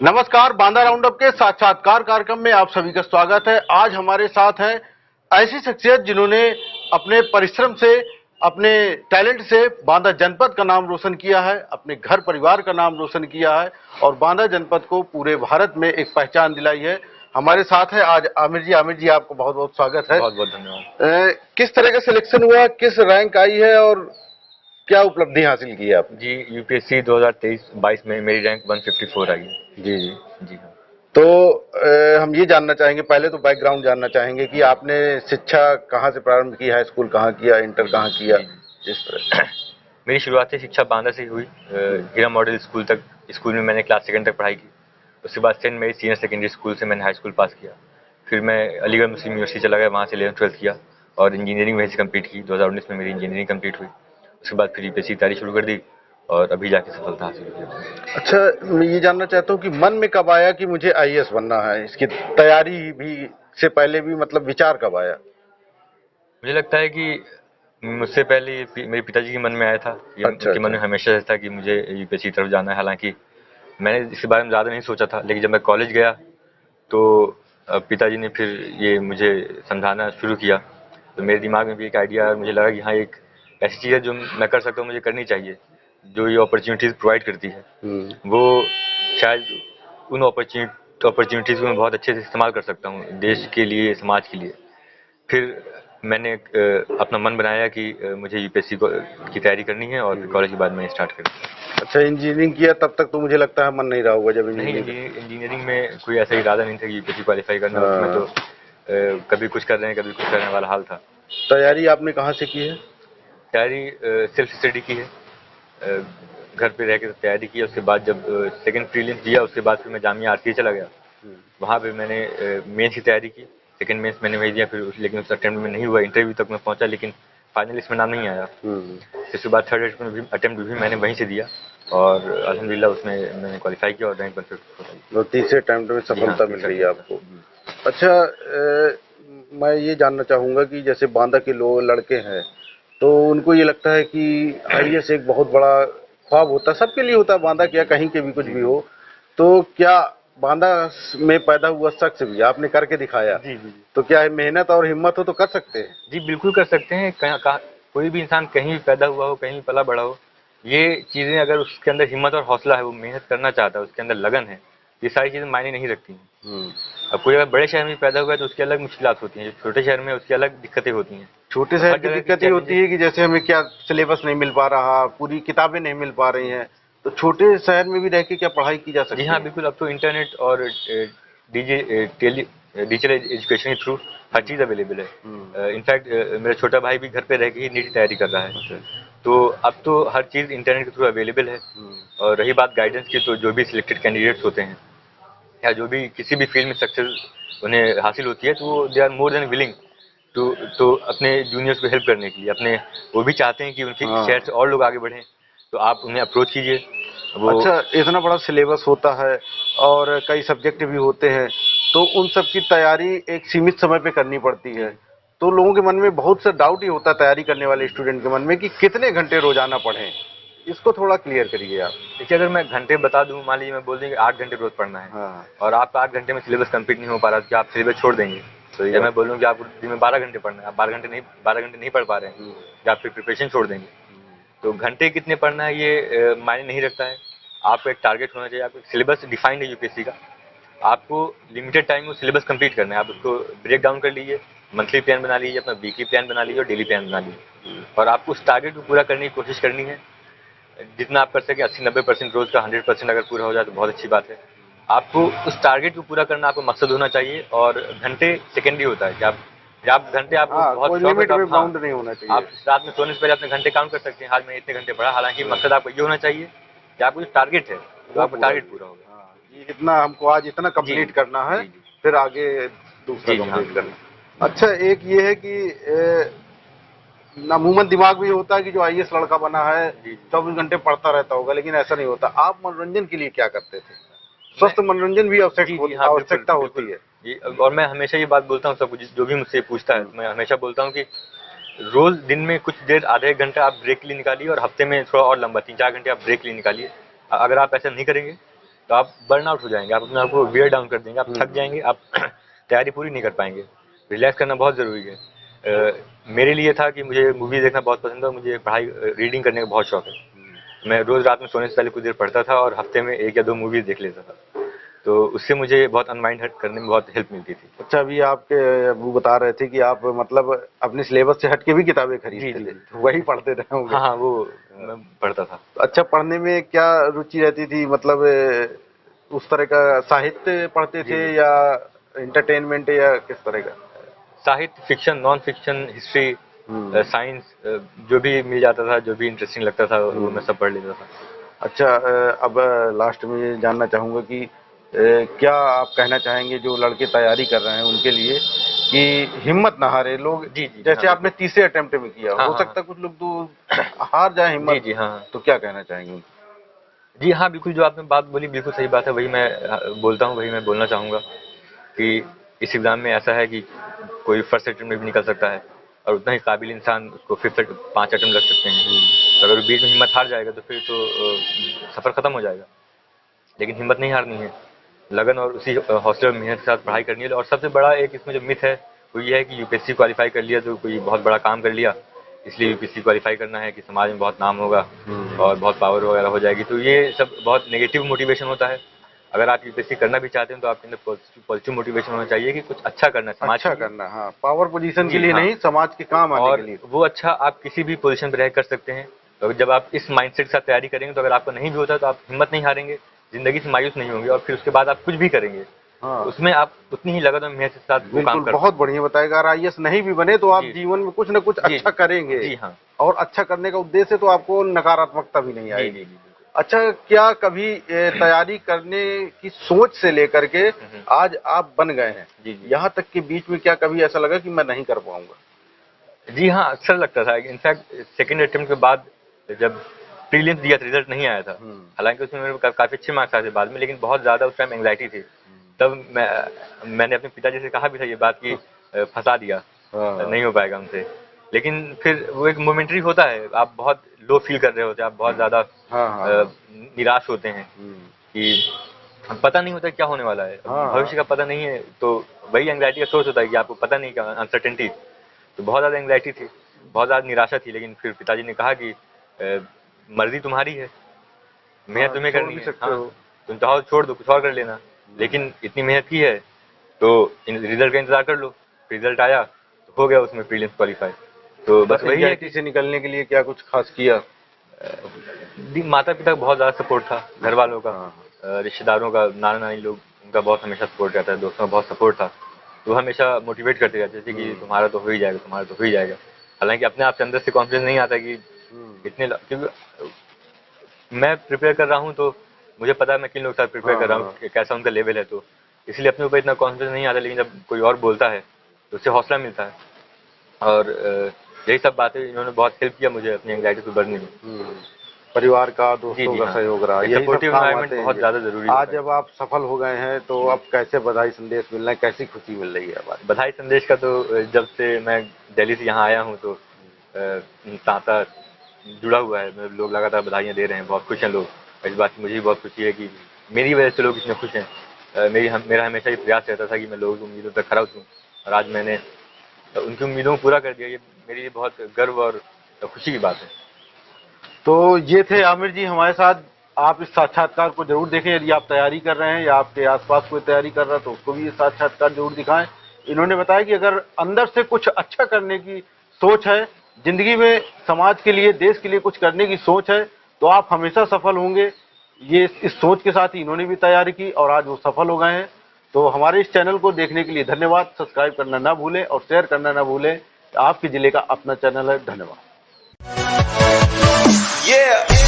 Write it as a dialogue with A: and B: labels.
A: नमस्कार, बांदा राउंडअप के साक्षात्कार कार्यक्रम में आप सभी का स्वागत है। आज हमारे साथ हैं ऐसी शख्सियत जिन्होंने अपने परिश्रम से, अपने टैलेंट से बांदा जनपद का नाम रोशन किया है, अपने घर परिवार का नाम रोशन किया है और बांदा जनपद को पूरे भारत में एक पहचान दिलाई है। हमारे साथ है आज आमिर जी। आमिर जी, आपको बहुत बहुत स्वागत है।
B: बहुत बहुत धन्यवाद।
A: किस तरह का सिलेक्शन हुआ, किस रैंक आई है और क्या उपलब्धि हासिल की है आप?
B: जी, यूपीएससी 2023-22 में मेरी रैंक 154 आई है।
A: जी जी
B: जी हाँ।
A: तो हम ये जानना चाहेंगे, पहले तो बैकग्राउंड जानना चाहेंगे कि आपने शिक्षा कहाँ से प्रारंभ की, हाई स्कूल कहाँ किया, इंटर कहाँ किया, इस तरह।
B: मेरी शुरुआती शिक्षा बांदा से ही हुई। हीरा मॉडल स्कूल तक, स्कूल में मैंने क्लास 2 तक पढ़ाई की। उसके बाद सेंट मेरी सीनियर सेकेंडरी स्कूल से मैंने हाई स्कूल पास किया। फिर मैं अलीगढ़ मुस्लिम यूनिवर्सिटी चला गया, वहाँ से 11th-12th किया और इंजीनियरिंग वहीं से कंप्लीट की। 2019 में मेरी इंजीनियरिंग कंप्लीट हुई। उसके बाद फिर यूपीएससी की तैयारी शुरू कर दी और अभी जाके सफलता हासिल की।
A: अच्छा, मैं ये जानना चाहता हूँ कि मन में कब आया कि मुझे आईएएस बनना है? इसकी तैयारी भी से पहले भी मतलब विचार कब आया?
B: मुझे लगता है कि मुझसे पहले मेरे पिताजी के मन में आया था। ये
A: अच्छा
B: उनके मन में
A: अच्छा।
B: हमेशा रहता कि मुझे यूपीएससी की तरफ जाना है। हालांकि मैंने इसके बारे में ज़्यादा नहीं सोचा था, लेकिन जब मैं कॉलेज गया तो पिताजी ने फिर ये मुझे समझाना शुरू किया। तो मेरे दिमाग में भी एक आइडिया आया और मुझे लगा कि हाँ, एक ऐसी चीज़ है जो मैं कर सकता हूँ, मुझे करनी चाहिए, जो ये अपॉर्चुनिटीज़ प्रोवाइड करती है। वो शायद उन अपॉर्चुनिटीज़ को मैं बहुत अच्छे से इस्तेमाल कर सकता हूँ देश के लिए, समाज के लिए। फिर मैंने अपना मन बनाया कि मुझे यूपीएससी की तैयारी करनी है और फिर कॉलेज के बाद मैंने स्टार्ट कर दिया।
A: अच्छा, इंजीनियरिंग किया तब तक तो मुझे लगता है मन नहीं रहा होगा जब
B: नहीं,
A: इंजीनियरिंग।
B: इंजीनियरिंग में कोई ऐसा इरादा नहीं था कि यूपीएससी क्वालिफाई करना। उसमें तो कभी कुछ कर रहे हैं, कभी कुछ करने वाला हाल था।
A: तैयारी आपने कहाँ से की है?
B: तैयारी सेल्फ स्टडी की है। अ, घर पे रह के तैयारी की है। उसके बाद जब सेकंड प्रीलिम्स दिया, उसके बाद फिर मैं जामिया आरसीए चला गया। वहाँ पे मैंने मेंस की तैयारी की। सेकंड मेंस मैंने वही दिया, फिर लेकिन उस अटेम्प्ट में नहीं हुआ। इंटरव्यू तक मैं पहुँचा लेकिन फाइनल लिस्ट में नाम नहीं आया। इसके बाद थर्ड अटेम्प्ट भी मैंने वहीं से दिया और अल्हम्दुलिल्लाह उसमें मैंने क्वालिफाई किया और रैंक 154 आई।
A: तो तीसरे अटेम्प्ट में
B: जी हाँ,
A: सफलता मिल
B: तीसरा
A: रही है
B: attempt
A: आपको?
B: था।
A: अच्छा, मैं ये जानना चाहूँगा कि जैसे बांदा के लोग लड़के हैं तो उनको ये लगता है कि आईएएस एक बहुत बड़ा ख्वाब होता है, सबके लिए होता है, बांदा क्या कहीं के भी कुछ भी हो। तो क्या बांदा में पैदा हुआ शख्स भी आपने करके दिखाया,
B: जी, जी, जी।
A: तो क्या है, मेहनत और हिम्मत हो तो कर सकते हैं?
B: जी, बिल्कुल कर सकते हैं। कोई भी इंसान कहीं भी पैदा हुआ हो, कहीं भी पला बड़ा हो, ये चीज़ें अगर उसके अंदर हिम्मत और हौसला है, वो मेहनत करना चाहता है, उसके अंदर लगन है, ये सारी चीज़ें मायने नहीं रखती हैं। अब कोई अगर बड़े शहर में पैदा हुआ है तो उसकी अलग मुश्किलात होती हैं, जो छोटे शहर में उसकी अलग दिक्कतें होती हैं।
A: छोटे
B: तो
A: शहर
B: हर
A: की
B: जगह की
A: दिक्कत ये होती
B: चैलेंजेस।
A: है कि जैसे हमें क्या सिलेबस नहीं मिल पा रहा, पूरी किताबें नहीं मिल पा रही हैं, तो छोटे शहर में भी रह के क्या पढ़ाई की जा
B: जी
A: सकती
B: हाँ,
A: है?
B: बिल्कुल। अब तो इंटरनेट और डिजिटल एजुकेशन के थ्रू हर चीज़ अवेलेबल है। इनफैक्ट मेरा छोटा भाई भी घर पे रह के ही नीट की तैयारी कर रहा है। तो अब तो हर चीज़ इंटरनेट के थ्रू अवेलेबल है। और रही बात गाइडेंस की, तो जो भी सिलेक्टेड कैंडिडेट्स होते हैं या जो भी किसी भी फील्ड में सक्सेस उन्हें हासिल होती है, तो वो they are more than willing तो अपने जूनियर्स को हेल्प करने के लिए, अपने वो भी चाहते हैं कि उनके शहर से और लोग आगे बढ़ें। तो आप उन्हें अप्रोच कीजिए। वो
A: अच्छा, इतना बड़ा सिलेबस होता है और कई सब्जेक्ट भी होते हैं, तो उन सब की तैयारी एक सीमित समय पे करनी पड़ती है। तो लोगों के मन में बहुत सा डाउट ही होता है, तैयारी करने वाले स्टूडेंट के मन में, कि कितने घंटे रोजाना पढ़ें। इसको थोड़ा क्लियर करिए आप।
B: देखिए, अगर मैं घंटे बता दूं, मान लीजिए मैं बोल दूं कि 8 घंटे रोज पढ़ना है
A: हाँ,
B: और आपका 8 घंटे में सिलेबस कंप्लीट नहीं हो पा रहा, तो क्या आप सिलेबस छोड़ देंगे?
A: सही
B: या
A: बात।
B: मैं बोलूं कि आपको दिन में 12 घंटे पढ़ना है, आप 12 घंटे नहीं पढ़ पा रहे हैं, या आप फिर प्रिपरेशन छोड़ देंगे? तो घंटे कितने पढ़ना है ये मायने नहीं रखता है। आपका एक टारगेट होना चाहिए। आपका सिलेबस डिफाइंड है यूपीएससी का। आपको लिमिटेड टाइम में सिलेबस कंप्लीट करना है। आप उसको ब्रेक डाउन कर लीजिए, मंथली प्लान बना लीजिए, अपना वीकली प्लान बना लीजिए और डेली प्लान बना लीजिए, और आपको उस टारगेट को पूरा करने की कोशिश करनी है। जितना आप कर सके 80-90% रोज का, 100% अगर पूरा हो जाए तो बहुत अच्छी बात है। आपको उस टारगेट को पूरा करना आपका मकसद होना चाहिए, और घंटे सेकेंडरी होता है कि आप घंटे, आपको
A: हाँ,
B: बहुत
A: कोई
B: शौक है
A: लिमिट
B: तो आप,
A: में
B: हाँ,
A: बाउंड नहीं होना चाहिए।
B: आप रात में सोने से पहले अपने घंटे काउंट कर सकते हैं, आज मैं इतने घंटे पढ़ा। हालांकि मकसद आपका ये होना चाहिए कि आपको जो टारगेट है, तो
A: वो
B: आपका
A: पूरा
B: टारगेट
A: होगा।
B: पूरा होगा।
A: हाँ, ये इतना हमको आज इतना
B: जी,
A: कंप्लीट करना है,
B: जी, जी,
A: फिर आगे दूसरा
B: जी, जी, हाँ,
A: कंप्लीट
B: बिल्कुल।
A: करना। अच्छा, एक ये है कि अमूमन दिमाग में ये होता है कि जो आईएएस लड़का बना है
B: जी, जी।
A: 24 घंटे पढ़ता रहता होगा, लेकिन ऐसा नहीं होता। आप मनोरंजन के लिए क्या करते थे?
B: मैं
A: स्वस्थ मनोरंजन भी
B: जी, जी, हाँ, बिल्कुल,
A: आवश्यकता होती
B: बिल्कुल।
A: है।
B: जी, और मैं हमेशा ये बात बोलता हूँ सबको, जो भी मुझसे पूछता है, मैं हमेशा बोलता हूँ कि रोज दिन में कुछ देर, आधा 1 घंटा आप ब्रेक के लिए निकालिए, और हफ्ते में थोड़ा और लंबा 3-4 घंटे आप ब्रेक के लिए निकालिए। अगर आप ऐसा नहीं करेंगे तो आप बर्न आउट हो जाएंगे, आप अपने आप को वियर डाउन कर देंगे, आप थक जाएंगे, आप तैयारी पूरी नहीं कर पाएंगे। रिलैक्स करना बहुत ज़रूरी है। मेरे लिए था कि मुझे मूवी देखना बहुत पसंद है, मुझे पढ़ाई रीडिंग करने का बहुत शौक है। मैं रोज़ रात में सोने से पहले कुछ देर पढ़ता था और हफ्ते में 1 या 2 मूवीज़ देख लेता था, तो उससे मुझे बहुत अनवाइंड करने में बहुत हेल्प मिलती थी।
A: अच्छा, अभी आपके वो बता रहे थे कि आप मतलब अपने सिलेबस से हट के भी किताबें
B: जी,
A: खरीदते
B: जी।
A: थे, तो वही पढ़ते रहे होंगे।
B: हाँ, हाँ, वो मैं पढ़ता था।
A: अच्छा, पढ़ने में क्या रुचि रहती थी? मतलब उस तरह का साहित्य पढ़ते
B: जी,
A: थे
B: जी।
A: या एंटरटेनमेंट या किस तरह का?
B: साहित्य, fiction, non fiction, history, science, जो भी मिल जाता था, जो भी इंटरेस्टिंग लगता था, वो मैं सब पढ़ लेता था।
A: अच्छा, अब लास्ट में ये जानना चाहूँगा कि क्या आप कहना चाहेंगे जो लड़के तैयारी कर रहे हैं उनके लिए कि हिम्मत ना हारे लोग?
B: जी, जी,
A: जैसे
B: हाँ,
A: आपने तीसरे अटेम्प्ट में किया,
B: हाँ,
A: हो
B: हाँ,
A: सकता है कुछ लोग तो हार जाए
B: जी,
A: हिम्मत,
B: जी, हाँ, हाँ।
A: तो क्या कहना चाहेंगे उनको?
B: जी हाँ, बिल्कुल जो आपने बात बोली बिल्कुल सही बात है, वही मैं बोलता हूँ, वही मैं बोलना चाहूँगा कि इस एग्ज़ाम में ऐसा है कि कोई फर्स्ट अटेम्प्ट में भी निकल सकता है और उतना ही काबिल इंसान उसको 5 अटेम्प्ट लग सकते हैं। तो अगर बीच में हिम्मत हार जाएगा तो फिर तो सफ़र ख़त्म हो जाएगा। लेकिन हिम्मत नहीं हारनी है, लगन और उसी हौसले और मेहनत के साथ पढ़ाई करनी है। और सबसे बड़ा एक इसमें जो मिथ है वो ये है कि यूपीएससी क्वालिफाई कर लिया तो कोई बहुत बड़ा काम कर लिया, इसलिए यूपीएससी क्वालिफाई करना है कि समाज में बहुत नाम होगा और बहुत पावर वगैरह हो जाएगी। तो ये सब बहुत नेगेटिव मोटिवेशन होता है। अगर आप यूपीएससी करना भी चाहते हैं तो आपके अंदर पॉजिटिव मोटिवेशन होना चाहिए कि कुछ अच्छा करना है समाज
A: अच्छा
B: के लिए।
A: करना, हाँ, पावर पोजीशन के
B: जी
A: लिए
B: हाँ,
A: नहीं, समाज के काम आने के
B: और
A: लिए।
B: वो अच्छा आप किसी भी पोजीशन पर रह कर सकते हैं। तो जब आप इस माइंडसेट के साथ तैयारी करेंगे तो अगर आपको नहीं भी होता तो आप हिम्मत नहीं हारेंगे, ज़िंदगी से मायूस नहीं होंगे और फिर उसके बाद आप कुछ भी करेंगे,
A: हाँ,
B: तो उसमें आप उतनी ही लगन और मेहनत के साथ वो काम
A: बिल्कुल,
B: कर
A: बहुत
B: पाएंगे।
A: बढ़िया बताएगा। अगर आईएएस नहीं भी बने तो आप
B: जी,
A: जीवन में कुछ न कुछ
B: जी,
A: अच्छा
B: जी,
A: करेंगे,
B: जी हाँ,
A: और अच्छा करने का उद्देश्य तो आपको नकारात्मकता भी नहीं
B: जी, जी,
A: आएगी।
B: जी, बिल्कुल।
A: अच्छा, क्या कभी तैयारी करने की सोच से लेकर के आज आप बन गए हैं,
B: जी, जी।
A: यहाँ तक कि बीच में क्या कभी ऐसा लगा कि मैं नहीं कर पाऊंगा?
B: जी हाँ, अक्सर लगता था। इनफैक्ट सेकंड अटेम्प्ट के बाद जब प्रीलिम्स दिया था, रिजल्ट नहीं आया था। हालाँकि उसमें मेरे को काफ़ी अच्छे मार्क्स आए थे बाद में, लेकिन बहुत ज़्यादा उस टाइम एंग्जायटी थी। तब मैंने अपने पिताजी से कहा भी था ये बात कि फँसा दिया,
A: हाँ,
B: नहीं हो पाएगा हमसे। लेकिन फिर वो एक मोमेंटरी होता है, आप बहुत लो फील कर रहे होते हैं, आप बहुत ज़्यादा
A: हाँ, हाँ, हाँ,
B: निराश होते हैं कि पता नहीं होता क्या होने वाला है,
A: हाँ,
B: भविष्य का पता नहीं है, तो वही एंग्जायटी का सोर्स होता है कि आपको पता नहीं क्या, अनसर्टेनिटी। तो बहुत ज़्यादा एंग्जायटी थी, बहुत ज़्यादा निराशा थी, लेकिन फिर पिताजी ने कहा कि मर्ज़ी तुम्हारी है, मेहनत
A: हाँ,
B: तुम्हें
A: छोड़
B: करनी
A: भी
B: है।
A: सकते
B: हाँ,
A: हो।
B: तुम चाहो तो छोड़ दो, कुछ और कर लेना, लेकिन इतनी मेहनत की है, तो इन रिज़ल्ट का इंतज़ार कर लो। रिज़ल्ट आया, तो हो गया उसमें प्रीलिम्स क्वालीफाई। तो बस वही है
A: एंग्जायटी
B: कि
A: से निकलने के लिए क्या कुछ खास किया?
B: माता-पिता का बहुत ज़्यादा सपोर्ट था, घर वालों का,
A: हाँ,
B: रिश्तेदारों का, नाना-नानी लोग, उनका बहुत हमेशा सपोर्ट रहता है, दोस्तों का बहुत सपोर्ट था। तो वो हमेशा मोटिवेट करते रहते थे कि तुम्हारा तो हो ही जाएगा, तुम्हारा तो हो ही जाएगा। हालाँकि अपने आप से अंदर से कॉन्फिडेंस नहीं आता कि क्योंकि मैं प्रिपेयर कर रहा हूँ तो मुझे पता है मैं किन लोगों के साथ प्रिपेयर कर रहा हूँ, कैसा उनका लेवल है, तो इसलिए अपने ऊपर इतना कॉन्फिडेंस नहीं आता। लेकिन जब कोई और बोलता है तो उससे हौसला मिलता है और यही सब बातें इन्होंने बहुत हेल्प किया मुझे अपनी एंग्जायटी से उभरने में।
A: परिवार का,
B: जी,
A: दोस्तों
B: जी,
A: का
B: हाँ।
A: सहयोग रहा,
B: एक
A: यही सब
B: सपोर्टिव
A: काम
B: एनवायरनमेंट
A: आते हैं
B: बहुत
A: ये।
B: ज़्यादा ज़रूरी
A: आज
B: होता है।
A: जब आप सफल हो गए हैं तो अब कैसे बधाई संदेश मिल रहे हैं, कैसी खुशी मिल रही है अब आज?
B: बधाई संदेश का तो जब से मैं दिल्ली से यहाँ आया हूँ तो तांता जुड़ा हुआ है, मतलब लोग लगातार बधाइयाँ दे रहे हैं, बहुत खुश हैं लोग। इस बात की मुझे भी बहुत खुशी है कि मेरी वजह से लोग इतने खुश हैं। मेरा हमेशा ये प्रयास रहता था कि मैं लोगों की उम्मीदों पर खरा उतरूँ और आज मैंने उनकी उम्मीदों को पूरा कर दिया। ये मेरे लिए बहुत गर्व और खुशी की बात है।
A: तो ये थे आमिर जी हमारे साथ। आप इस साक्षात्कार को जरूर देखें, यदि आप तैयारी कर रहे हैं या आपके आसपास कोई तैयारी कर रहा है तो उसको भी ये साक्षात्कार जरूर दिखाएं। इन्होंने बताया कि अगर अंदर से कुछ अच्छा करने की सोच है, जिंदगी में समाज के लिए, देश के लिए कुछ करने की सोच है, तो आप हमेशा सफल होंगे। ये इस सोच के साथ ही इन्होंने भी तैयारी की और आज वो सफल हो गए हैं। तो हमारे इस चैनल को देखने के लिए धन्यवाद। सब्सक्राइब करना ना भूलें और शेयर करना ना भूलें। आपके जिले का अपना चैनल है। धन्यवाद।
C: Yeah.